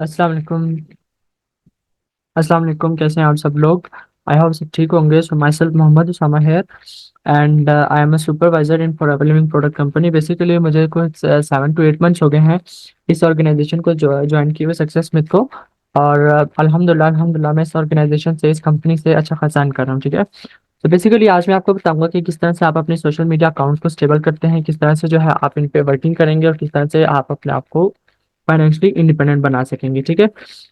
अस्सलाम वालेकुम। अस्सलाम वालेकुम, कैसे हैं आप सब लोग। आई होप सब ठीक होंगे। सो माई सेल्फ मोहम्मद उसामा है and I am a supervisor in for living product company. Basically मुझे कुछ 7 to 8 मंथ्स हो गए हैं इस ऑर्गेनाइजेशन को ज्वाइन किए हुए, सक्सेस स्मिथ को। और अल्हम्दुलिल्लाह मैं इस ऑर्गेनाइजेशन से, इस कंपनी से अच्छा खासा earn कर रहा हूँ। ठीक है। तो बेसिकली आज मैं आपको बताऊंगा कि किस तरह से आप अपने सोशल मीडिया अकाउंट को स्टेबल करते हैं, किस तरह से जो है आप इन पे वर्किंग करेंगे और किस तरह से आप अपने आप को फाइनेंशियली इंडिपेंडेंट बना सकेंगे। ठीक है।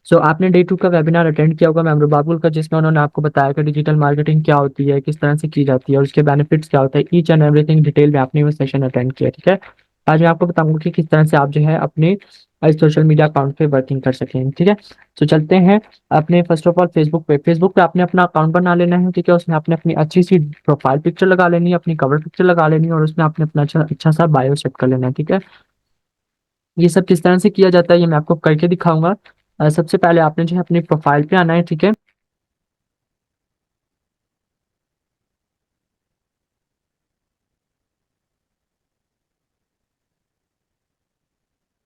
सो आपने डे 2 का वेबिनार अटेंड किया होगा मैम बाबुल का, जिसमें उन्होंने आपको बताया कि डिजिटल मार्केटिंग क्या होती है, किस तरह से की जाती है और उसके बेनिफिट्स क्या होता है, ईच एंड एवरीथिंग डिटेल में आपने वो सेशन अटेंड किया। ठीक है। आज मैं आपको बताऊंगा कि किस तरह से आप जो है अपने सोशल मीडिया अकाउंट पे वर्किंग कर सकें। ठीक है। तो चलते हैं अपने फर्स्ट ऑफ ऑल फेसबुक पे आपने अपना अकाउंट बना लेना है। ठीक है। उसमें आपने अपनी अच्छी सी प्रोफाइल पिक्चर लगा लेनी है, अपनी कवर पिक्चर लगा लेनी है और उसमें आपने अपना अच्छा अच्छा सा बायो सेट कर लेना है। ठीक है। ये सब किस तरह से किया जाता है ये मैं आपको करके दिखाऊंगा। सबसे पहले आपने जो है अपनी प्रोफाइल पे आना है। ठीक है।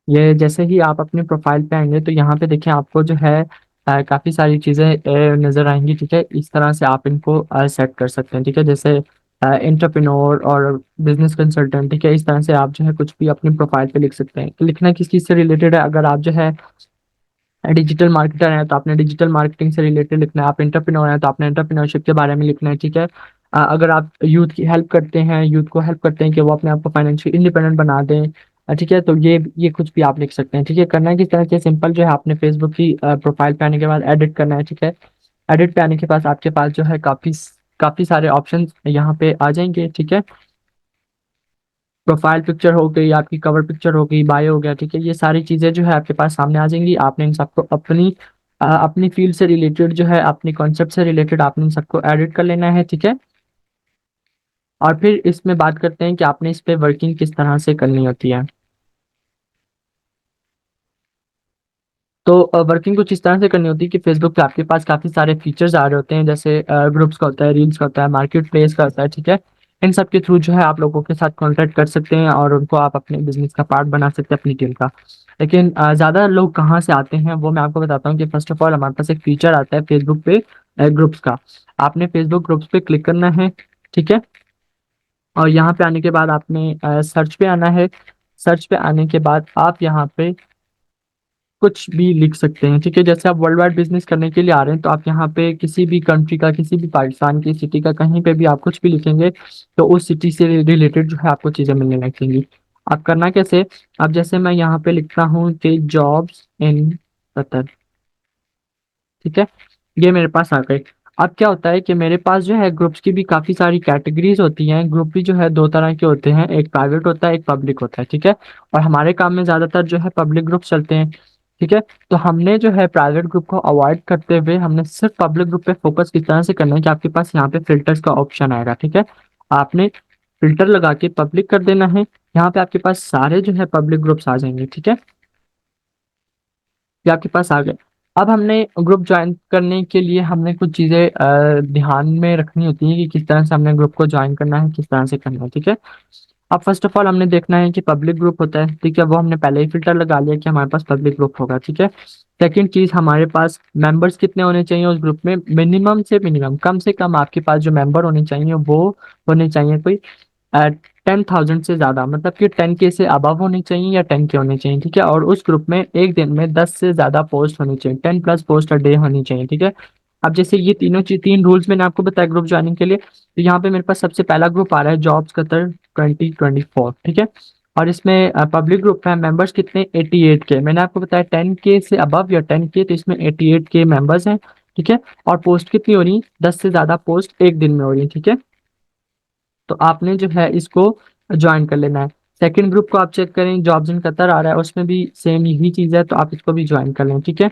ये जैसे ही आप अपनी प्रोफाइल पे आएंगे तो यहाँ पे देखिए आपको जो है काफी सारी चीजें नजर आएंगी। ठीक है। इस तरह से आप इनको सेट कर सकते हैं। ठीक है। जैसे एंटरप्रेन्योर और बिजनेस कंसल्टेंट। ठीक है। इस तरह से आप जो है कुछ भी अपनी प्रोफाइल पे लिख सकते हैं। लिखना किस चीज से रिलेटेड है, अगर आप जो है डिजिटल मार्केटर हैं तो आपने डिजिटल मार्केटिंग से रिलेटेड लिखना है, आप एंटरप्रेन्योर हैं तो आपने एंटरप्रेन्योरशिप के बारे में लिखना है। ठीक है। अगर आप यूथ की हेल्प करते हैं, यूथ को हेल्प करते हैं कि वो अपने आप को फाइनेंशियल इंडिपेंडेंट बना दें, ठीक है, तो ये कुछ भी आप लिख सकते हैं। ठीक है। करना है किस तरह से, सिंपल जो है आपने फेसबुक की प्रोफाइल पे आने के बाद एडिट करना है। ठीक है। एडिट पे आने के बाद आपके पास जो है काफी काफी सारे ऑप्शन यहाँ पे आ जाएंगे। ठीक है। प्रोफाइल पिक्चर हो गई, आपकी कवर पिक्चर हो गई, बायो हो गया। ठीक है। ये सारी चीजें जो है आपके पास सामने आ जाएंगी। आपने इन सबको अपनी फील्ड से रिलेटेड जो है, अपनी कॉन्सेप्ट से रिलेटेड आपने इन सबको एडिट कर लेना है। ठीक है। और फिर इसमें बात करते हैं कि आपने इस पे वर्किंग किस तरह से करनी होती है। तो वर्किंग कुछ इस तरह से करनी होती है कि फेसबुक पे आपके पास काफी सारे फीचर्स आ रहे होते हैं, जैसे ग्रुप्स का होता है, रील्स का होता है, मार्केट प्लेस का होता है। ठीक है। इन सब के थ्रू जो है आप लोगों के साथ कॉन्टेक्ट कर सकते हैं और उनको आप अपने बिजनेस का पार्ट बना सकते हैं, अपनी टीम का। लेकिन ज्यादा लोग कहाँ से आते हैं वो मैं आपको बताता हूँ कि फर्स्ट ऑफ ऑल हमारे पास एक फीचर आता है फेसबुक पे ग्रुप्स का। आपने फेसबुक ग्रुप्स पे क्लिक करना है। ठीक है। और यहाँ पे आने के बाद आपने सर्च पे आना है। सर्च पे आने के बाद आप यहाँ पे कुछ भी लिख सकते हैं। ठीक है। जैसे आप वर्ल्ड वाइड बिजनेस करने के लिए आ रहे हैं तो आप यहाँ पे किसी भी कंट्री का, किसी भी पाकिस्तान की सिटी का, कहीं पे भी आप कुछ भी लिखेंगे तो उस सिटी से रिलेटेड जो है आपको चीजें मिलने लगेंगी। आप करना कैसे, अब जैसे मैं यहाँ पे लिखता हूँ कि जॉब्स इन कतर। ठीक है। ये मेरे पास आ गए। अब क्या होता है कि मेरे पास जो है ग्रुप्स की भी काफी सारी कैटेगरीज होती हैं। ग्रुप भी जो है दो तरह के होते हैं, एक प्राइवेट होता है, एक पब्लिक होता है। ठीक है। और हमारे काम में ज्यादातर जो है पब्लिक ग्रुप चलते हैं। ठीक है। तो हमने जो है प्राइवेट ग्रुप को अवॉइड करते हुए हमने सिर्फ पब्लिक ग्रुप पे फोकस किस तरह से करना है कि आपके पास यहाँ पे फिल्टर्स का ऑप्शन आएगा। ठीक है। आपने फिल्टर लगा के पब्लिक कर देना है। यहाँ पे आपके पास सारे जो है पब्लिक ग्रुप्स आ जाएंगे। ठीक है। ये आपके पास आ गए। अब हमने ग्रुप ज्वाइन करने के लिए हमने कुछ चीज़ें ध्यान में रखनी होती है कि किस तरह से हमने ग्रुप को ज्वाइन करना है, किस तरह से करना है। ठीक है। अब फर्स्ट ऑफ ऑल हमने देखना है कि पब्लिक ग्रुप होता है। ठीक है। वो हमने पहले ही फिल्टर लगा लिया कि हमारे पास पब्लिक ग्रुप होगा। ठीक है। सेकंड चीज, हमारे पास मेंबर्स कितने होने चाहिए उस ग्रुप में, मिनिमम से मिनिमम, कम से कम आपके पास जो मेंबर होने चाहिए वो होने चाहिए कोई 10,000 से ज्यादा, मतलब कि 10K से अबव होनी चाहिए या 10K होनी चाहिए। ठीक है। और उस ग्रुप में एक दिन में 10 से ज्यादा पोस्ट होनी चाहिए, 10+ पोस्ट अ डे होनी चाहिए। ठीक है। अब जैसे ये तीनों चीज, तीन रूल्स मैंने आपको बताया ग्रुप ज्वाइनिंग के लिए। तो यहाँ पे मेरे पास सबसे पहला ग्रुप आ रहा है जॉब्स कतर 2024। ठीक है। और इसमें पब्लिक ग्रुप है, मेंबर्स कितने, 88K। मैंने आपको बताया 10K से अबव या 10K, तो इसमें 88K मेंबर्स हैं। ठीक है। और पोस्ट कितनी हो रही, 10 से ज्यादा पोस्ट एक दिन में हो रही है। ठीक है। तो आपने जो है इसको ज्वाइन कर लेना है। सेकंड ग्रुप को आप चेक करें, जॉब्स इन कतर आ रहा है, उसमें भी सेम यही चीज़ है, तो आप इसको भी ज्वाइन कर लें। ठीक है।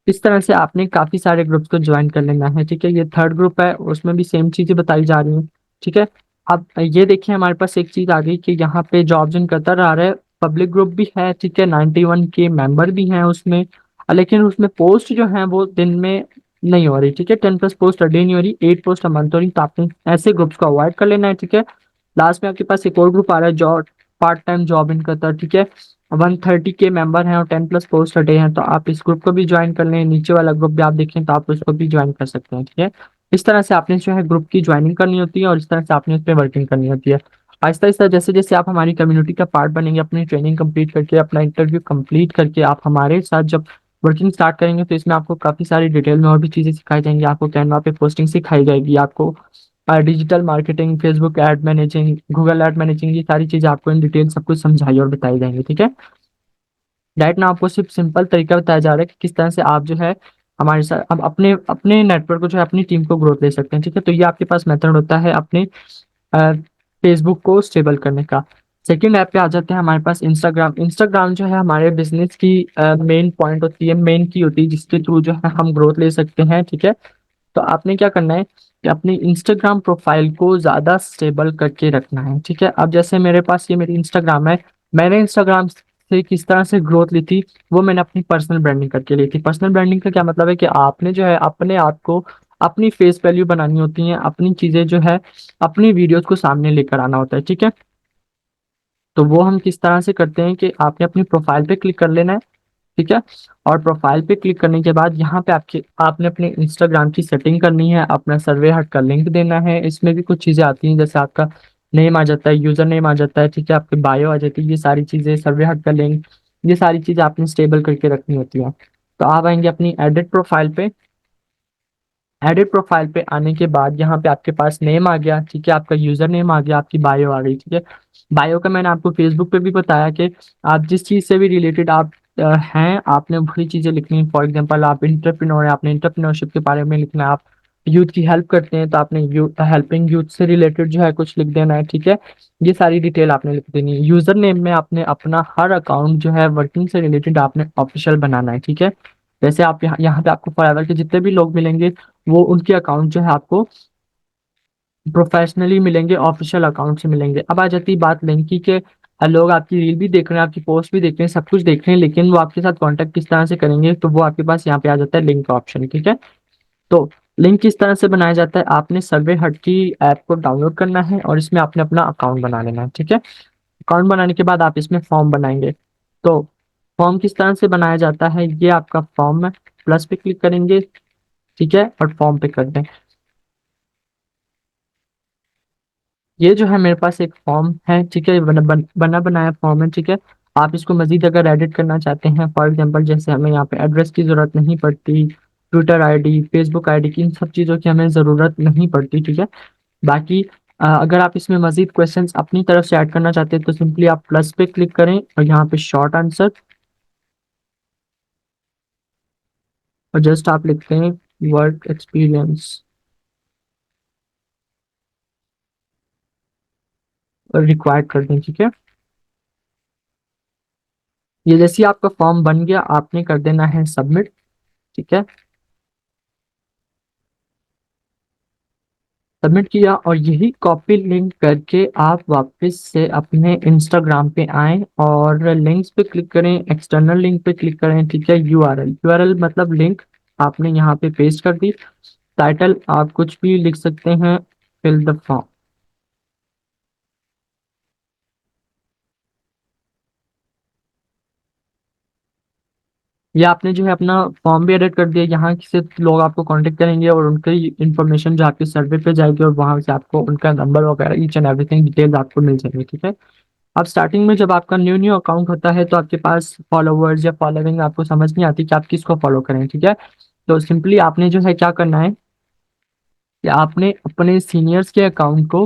इस तरह से आपने काफ़ी सारे ग्रुप्स को ज्वाइन कर लेना है। ठीक है। ये थर्ड ग्रुप है, उसमें भी सेम चीज़ें बताई जा रही हैं। ठीक है। अब ये देखिए हमारे पास एक चीज़ आ गई कि यहाँ पे जॉब्स इन कतर आ रहा है, पब्लिक ग्रुप भी है। ठीक है। 91K मेंबर भी हैं उसमें, लेकिन उसमें पोस्ट जो है वो दिन में नहीं हो रही। ठीक है। 10+ पोस्ट अ डे नहीं हो रही, 8 पोस्ट अ मंथ हो रही, तो आपने ऐसे ग्रुप्स को अवॉइड कर लेना है। ठीक है। लास्ट में आपके पास एक और ग्रुप आ रहा है, job part time job in Qatar. ठीक है। 130 के मेंबर हैं और 10+ पोस्ट हटे हैं, तो आप इस ग्रुप को भी ज्वाइन कर लें। नीचे वाला ग्रुप भी आप देखें तो आप उसको भी ज्वाइन कर सकते हैं, ठीक है। इस तरह से आपने जो है ग्रुप की ज्वाइनिंग करनी होती है और इस तरह से आपने उस पर वर्किंग करनी होती है। आहिस्ता आहिस्ता जैसे जैसे आप हमारी कम्युनिटी का पार्ट बनेंगे, अपनी ट्रेनिंग कंप्लीट करके, अपना इंटरव्यू कंप्लीट करके आप हमारे साथ जब वर्किंग स्टार्ट करेंगे, तो इसमें आपको काफ़ी सारी डिटेल में और भी चीज़ें सिखाई जाएंगी। आपको कैनवा पे पोस्टिंग सिखाई जाएगी, आपको digital marketing, Facebook ad managing, Google ad managing, ये सारी चीज़ें आपको इन डिटेल सब कुछ समझाई और बताई जाएंगी, ठीक है। डायरेक्ट ना आपको सिर्फ सिंपल तरीका बताया जा रहा है कि किस तरह से आप जो है हमारे साथ अब अपने अपने नेटवर्क को जो है अपनी टीम को ग्रोथ दे सकते हैं, ठीक है। तो ये आपके पास मेथड होता है अपने फेसबुक को स्टेबल करने का। सेकंड ऐप पे आ जाते हैं हमारे पास इंस्टाग्राम। इंस्टाग्राम जो है हमारे बिजनेस की मेन पॉइंट होती है, मेन की होती है, जिसके थ्रू जो है हम ग्रोथ ले सकते हैं, ठीक है। तो आपने क्या करना है कि अपनी इंस्टाग्राम प्रोफाइल को ज़्यादा स्टेबल करके रखना है, ठीक है। अब जैसे मेरे पास ये मेरी इंस्टाग्राम है, मैंने इंस्टाग्राम से किस तरह से ग्रोथ ली थी, वो मैंने अपनी पर्सनल ब्रांडिंग करके ली थी। पर्सनल ब्रांडिंग का क्या मतलब है कि आपने जो है अपने आप को, अपनी फेस वैल्यू बनानी होती है, अपनी चीज़ें जो है अपनी वीडियोस को सामने लेकर आना होता है, ठीक है। तो वो हम किस तरह से करते हैं कि आपने अपनी प्रोफाइल पे क्लिक कर लेना है, ठीक है। और प्रोफाइल पे क्लिक करने के बाद यहाँ पे आपने अपने इंस्टाग्राम की सेटिंग करनी है, अपना सर्वे हट का लिंक देना है। इसमें भी कुछ चीज़ें आती हैं, जैसे आपका नेम आ जाता है, यूजर नेम आ जाता है, ठीक है, आपकी बायो आ जाती है, ये सारी चीज़ें, सर्वे हट का लिंक, ये सारी चीज़ें आपने स्टेबल करके रखनी होती है। तो आप आएंगे अपनी एडिट प्रोफाइल पे। एडिट प्रोफाइल पे आने के बाद यहाँ पे आपके पास नेम आ गया, ठीक है, आपका यूजर नेम आ गया, आपकी बायो आ गई, ठीक है। बायो का मैंने आपको फेसबुक पे भी बताया कि आप जिस चीज़ से भी रिलेटेड आप हैं, आपने वही चीज़ें लिखनी है। फॉर एग्जांपल आप इंटरप्रेन्योर हैं, आपने इंटरप्रेन्योरशिप के बारे में लिखना है, आप यूथ की हेल्प करते हैं तो आपने हेल्पिंग यूथ से रिलेटेड जो है कुछ लिख देना है, ठीक है। ये सारी डिटेल आपने लिख देनी है। यूजर नेम में आपने अपना हर अकाउंट जो है वर्किंग से रिलेटेड आपने ऑफिशियल बनाना है, ठीक है। जैसे आप यहाँ पे आपको फॉरएवर के जितने भी लोग मिलेंगे, वो उनके अकाउंट जो है आपको प्रोफेशनली मिलेंगे, ऑफिशियल अकाउंट से मिलेंगे। अब आ जाती है बात लिंक की कि लोग आपकी रील भी देख रहे हैं, आपकी पोस्ट भी देख रहे हैं, सब कुछ देख रहे हैं, लेकिन वो आपके साथ कांटेक्ट किस तरह से करेंगे, तो वो आपके पास यहाँ पे आ जाता है लिंक का ऑप्शन, ठीक है। तो लिंक किस तरह से बनाया जाता है, आपने सर्वे हट की ऐप को डाउनलोड करना है और इसमें आपने अपना अकाउंट बना लेना है, ठीक है। अकाउंट बनाने के बाद आप इसमें फॉर्म बनाएंगे। तो फॉर्म किस तरह से बनाया जाता है, ये आपका फॉर्म है। प्लस पे क्लिक करेंगे, ठीक है, और फॉर्म पे कर दें। ये जो है मेरे पास एक फॉर्म है, ठीक है, बना बनाया फॉर्म है, ठीक है। आप इसको मजीद अगर एडिट करना चाहते हैं, फॉर एग्जांपल जैसे हमें यहाँ पे एड्रेस की ज़रूरत नहीं पड़ती, ट्विटर आईडी, फेसबुक आईडी की, इन सब चीज़ों की हमें ज़रूरत नहीं पड़ती, ठीक है। बाकी अगर आप इसमें मजीद क्वेश्चंस अपनी तरफ से ऐड करना चाहते हैं, तो सिंपली आप प्लस पे क्लिक करें और यहाँ पे शॉर्ट आंसर, और जस्ट आप लिखते हैं वर्क एक्सपीरियंस और रिक्वायर्ड कर दें, ठीक है। ये जैसे ही आपका फॉर्म बन गया, आपने कर देना है सबमिट, ठीक है। सबमिट किया और यही कॉपी लिंक करके आप वापस से अपने इंस्टाग्राम पे आएं और लिंक्स पे क्लिक करें, एक्सटर्नल लिंक पे क्लिक करें, ठीक है। यूआरएल, यूआरएल मतलब लिंक आपने यहाँ पे पेस्ट कर दी। टाइटल आप कुछ भी लिख सकते हैं, फिल द फॉर्म। ये आपने जो है अपना फॉर्म भी एडिट कर दिया। यहाँ से लोग आपको कांटेक्ट करेंगे और उनकी इन्फॉर्मेशन जो आपके सर्वे पे जाएगी और वहां से आपको उनका नंबर वगैरह ईच एंड एवरीथिंग डिटेल्स आपको मिल जाएंगे, ठीक है। अब स्टार्टिंग में जब आपका न्यू न्यू अकाउंट होता है, तो आपके पास फॉलोवर्स या फॉलोइंग आपको समझ नहीं आती कि आप किसको फॉलो करें, ठीक है। तो सिंपली आपने जो है क्या करना है कि आपने अपने सीनियर्स के अकाउंट को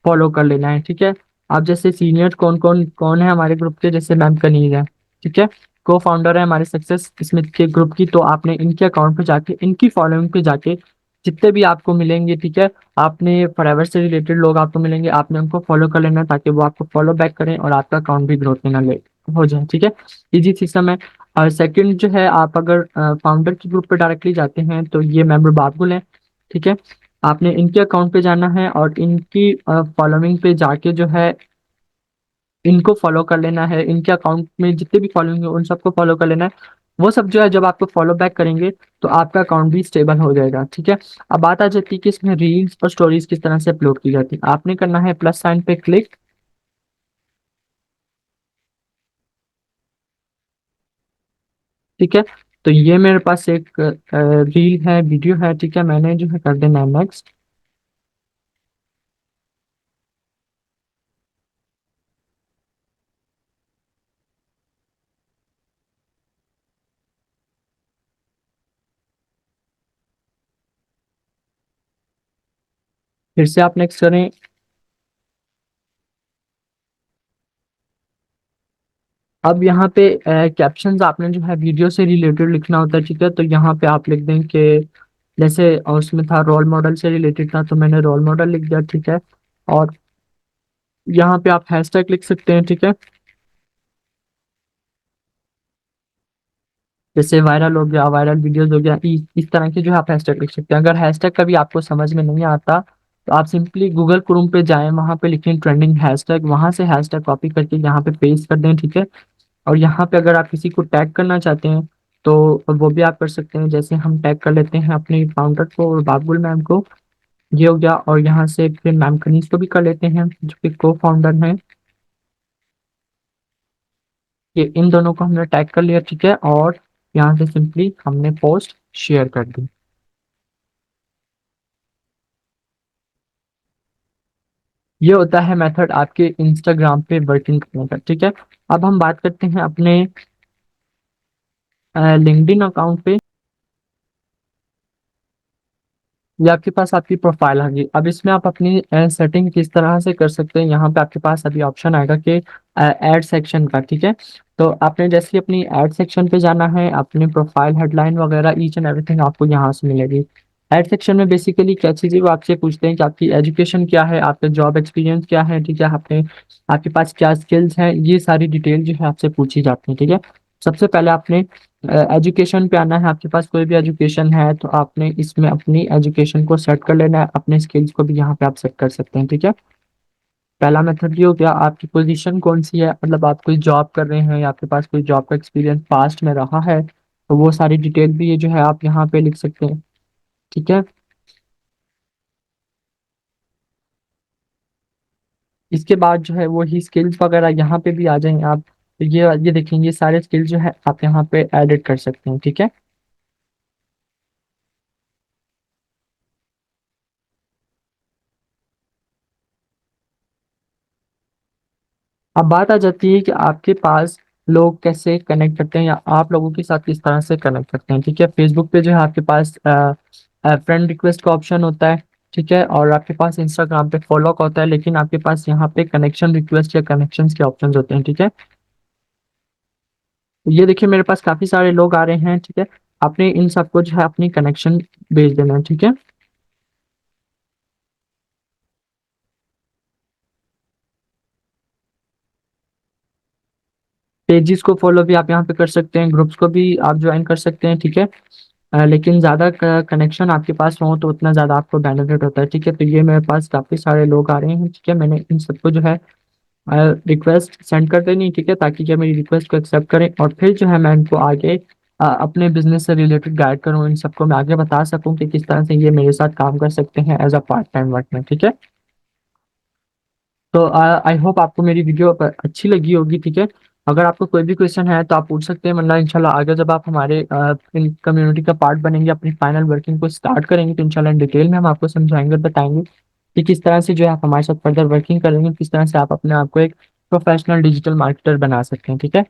फॉलो कर लेना है, ठीक है। आप जैसे सीनियर्स कौन कौन कौन है हमारे ग्रुप के, जैसे मैम कनीज है, ठीक है, को फाउंडर है हमारे सक्सेस स्मिथ के ग्रुप की। तो आपने इनके अकाउंट पे जाके, इनकी फॉलोइंग पे जाके जितने भी आपको मिलेंगे, ठीक है, आपने फॉरएवर से रिलेटेड लोग आपको मिलेंगे, आपने उनको फॉलो कर लेना ताकि वो आपको फॉलो बैक करें और आपका अकाउंट भी ग्रोथ में ना ले हो जाए, ठीक है। इजी सिस्टम है। और सेकंड जो है, आप अगर फाउंडर के ग्रुप पे डायरेक्टली जाते हैं, तो ये मेंबर बाबुल है, ठीक है। आपने इनके अकाउंट पे जाना है और इनकी फॉलोइंग पे जाके जो है इनको फॉलो कर लेना है। इनके अकाउंट में जितने भी फॉलोइंग है उन सबको फॉलो कर लेना है। वो सब जो है जब आपको फॉलो बैक करेंगे, तो आपका अकाउंट भी स्टेबल हो जाएगा, ठीक है। अब बात आ जाती है कि इसमें रील्स और स्टोरीज किस तरह से अपलोड की जाती है। आपने करना है प्लस साइन पे क्लिक, ठीक है। तो ये मेरे पास एक रील है, वीडियो है, ठीक है। मैंने जो है कर देना है नेक्स्ट। फिर से आप नेक्स्ट करें। अब यहाँ पे कैप्शंस आपने जो है वीडियो से रिलेटेड लिखना होता है, ठीक है। तो यहाँ पे आप लिख दें कि जैसे उसमें था रोल मॉडल से रिलेटेड था, तो मैंने रोल मॉडल लिख दिया, ठीक है। और यहाँ पे आप हैशटैग लिख सकते हैं, ठीक है। जैसे वायरल हो गया, वायरल वीडियोस हो गया, इस तरह के जो है आप हैशटैग लिख सकते हैं। अगर हैशटैग कभी आपको समझ में नहीं आता तो आप सिंपली गूगल क्रोम पे जाएं, वहां पे लिखें ट्रेंडिंग हैशटैग, वहां से हैशटैग कॉपी करके यहाँ पे पेस्ट कर दें, ठीक है। और यहाँ पे अगर आप किसी को टैग करना चाहते हैं तो वो भी आप कर सकते हैं। जैसे हम टैग कर लेते हैं अपने फाउंडर को और बाबुल मैम को, ये हो गया। और यहाँ से फिर मैम खनीज को भी कर लेते हैं जो कि को फाउंडर हैं। ये इन दोनों को हमने टैग कर लिया, ठीक है। और यहाँ से सिंपली हमने पोस्ट शेयर कर दी। ये होता है मेथड आपके इंस्टाग्राम पे वर्किंग करने का, ठीक है। अब हम बात करते हैं अपने लिंक्डइन अकाउंट पे। ये आपके पास आपकी प्रोफाइल होगी। अब इसमें आप अपनी सेटिंग किस तरह से कर सकते हैं, यहाँ पे आपके पास अभी ऑप्शन आएगा कि ऐड सेक्शन का, ठीक है। तो आपने जैसे ही अपनी ऐड सेक्शन पे जाना है, अपनी प्रोफाइल हेडलाइन वगैरह ईच एंड एवरीथिंग आपको यहाँ से मिलेगी। ऐड सेक्शन में बेसिकली क्या चीज़ें वो आपसे पूछते हैं कि आपकी एजुकेशन क्या है, आपका जॉब एक्सपीरियंस क्या है, ठीक है। आपने आपके पास क्या स्किल्स हैं, ये सारी डिटेल जो है आपसे पूछी जाती है, ठीक है। सबसे पहले आपने एजुकेशन पे आना है। आपके पास कोई भी एजुकेशन है तो आपने इसमें अपनी एजुकेशन को सेट कर लेना है, अपने स्किल्स को भी यहाँ पे आप सेट कर सकते हैं, ठीक है। पहला मेथड ये हो गया। आपकी पोजीशन कौन सी है, मतलब आप कोई जॉब कर रहे हैं या आपके पास कोई जॉब का एक्सपीरियंस पास्ट में रहा है, तो वो सारी डिटेल भी ये जो है आप यहाँ पे लिख सकते हैं, ठीक है। इसके बाद जो है वो ही स्किल्स वगैरह यहाँ पे भी आ जाएंगे आप। तो ये देखेंगे, ये सारे स्किल्स जो है आप यहाँ पे एडिट कर सकते हैं, ठीक है। अब बात आ जाती है कि आपके पास लोग कैसे कनेक्ट करते हैं या आप लोगों के साथ किस तरह से कनेक्ट करते हैं, ठीक है। फेसबुक पे जो है आपके पास फ्रेंड रिक्वेस्ट का ऑप्शन होता है, ठीक है। और आपके पास इंस्टाग्राम पे फॉलो का होता है, लेकिन आपके पास यहाँ पे कनेक्शन रिक्वेस्ट या कनेक्शंस के ऑप्शंस होते हैं, ठीक है। तो ये देखिए मेरे पास काफी सारे लोग आ रहे हैं, ठीक है। आपने इन सबको जो है अपनी कनेक्शन भेज देना है, ठीक है। पेजेस को फॉलो भी आप यहाँ पे कर सकते हैं, ग्रुप्स को भी आप ज्वाइन कर सकते हैं, ठीक है। लेकिन ज़्यादा कनेक्शन आपके पास हो तो उतना ज़्यादा आपको बेनिफिट होता है, ठीक है। तो ये मेरे पास काफ़ी सारे लोग आ रहे हैं, ठीक है। मैंने इन सबको जो है रिक्वेस्ट सेंड कर देनी, ठीक है, ताकि ये मेरी रिक्वेस्ट को एक्सेप्ट करें और फिर जो है मैं इनको आगे अपने बिजनेस से रिलेटेड गाइड करूँ, इन सबको मैं आगे बता सकूँ कि किस तरह से ये मेरे साथ काम कर सकते हैं as a part time work में, ठीक है। तो आई होप आपको मेरी वीडियो अच्छी लगी होगी, ठीक है। अगर आपको कोई भी क्वेश्चन है तो आप पूछ सकते हैं, वरना इंशाल्लाह आगे जब आप हमारे इन कम्युनिटी का पार्ट बनेंगे, अपनी फाइनल वर्किंग को स्टार्ट करेंगे, तो इंशाल्लाह इन डिटेल में हम आपको समझाएंगे और बताएंगे कि किस तरह से जो है आप हमारे साथ फर्दर वर्किंग करेंगे, किस तरह से आप अपने आप को एक प्रोफेशनल डिजिटल मार्केटर बना सकते हैं, ठीक है।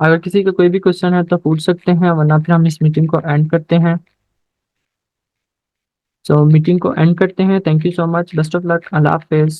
अगर किसी का कोई भी क्वेश्चन है तो पूछ सकते हैं, वरना फिर हम इस मीटिंग को एंड करते हैं। मीटिंग को एंड करते हैं। Thank you so much, best of luck, Allah Hafiz.